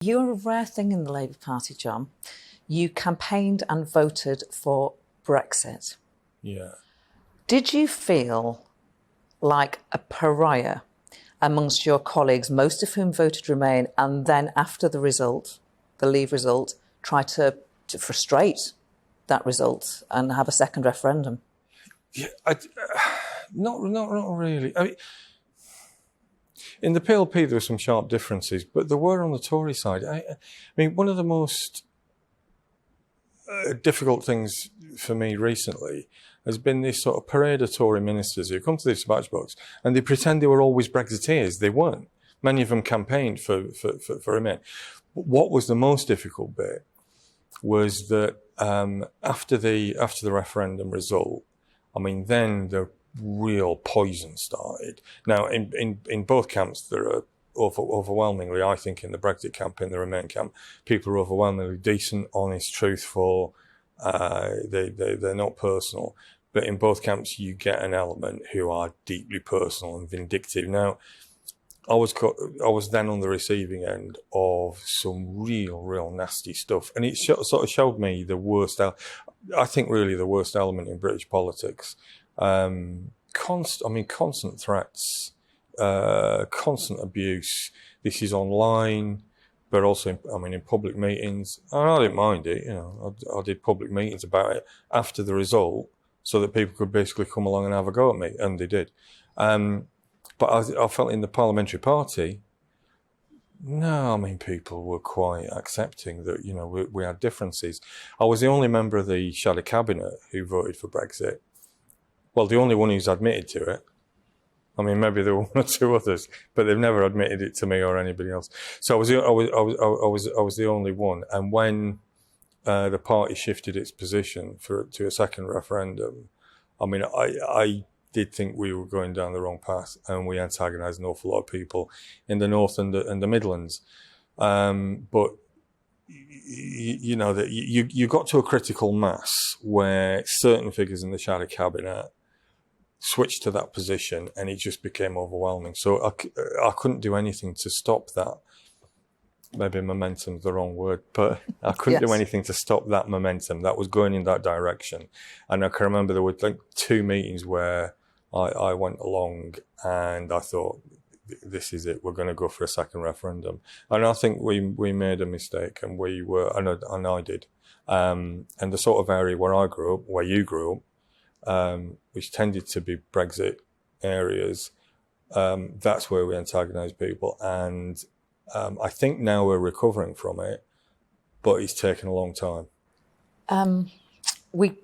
You're a rare thing in the Labour Party, John. You campaigned and voted for Brexit. Yeah. Did you feel like a pariah amongst your colleagues, most of whom voted Remain, and then after the result, the Leave result, try to frustrate that result and have a second referendum? Yeah, not really. I mean, in the PLP there were some sharp differences, but there were on the Tory side. I mean, one of the most difficult things for me recently has been this sort of parade of Tory ministers who come to the dispatch box and they pretend they were always Brexiteers. They weren't. Many of them campaigned for Remain. What was the most difficult bit was that after the referendum result, I mean, then the real poison started. Now, in both camps, there are overwhelmingly, I think, in the Brexit camp, in the Remain camp, people are overwhelmingly decent, honest, truthful. They're not personal. But in both camps, you get an element who are deeply personal and vindictive. Now, I was then on the receiving end of some real nasty stuff, and it sort of showed me the worst. I think really the worst element in British politics. Constant threats, constant abuse. This is online, but also, in public meetings. And I didn't mind it. You know, I did public meetings about it after the result, so that people could basically come along and have a go at me, and they did. But I felt in the parliamentary party, no, people were quite accepting that, you know, we had differences. I was the only member of the shadow cabinet who voted for Brexit. Well, the only one who's admitted to it. I mean, maybe there were one or two others, but they've never admitted it to me or anybody else. So I was the only one. And when the party shifted its position to a second referendum, I did think we were going down the wrong path, and we antagonised an awful lot of people in the North and the Midlands. But you know that you got to a critical mass where certain figures in the shadow cabinet switched to that position, and it just became overwhelming. So I couldn't do anything to stop that. Maybe momentum's the wrong word, but I couldn't do anything to stop that momentum that was going in that direction. And I can remember there were like 2 meetings where I went along and I thought, this is it, we're going to go for a second referendum. And I think we made a mistake, and and I did. And the sort of area where I grew up, where you grew up, which tended to be Brexit areas, that's where we antagonised people. And I think now we're recovering from it, but it's taken a long time. We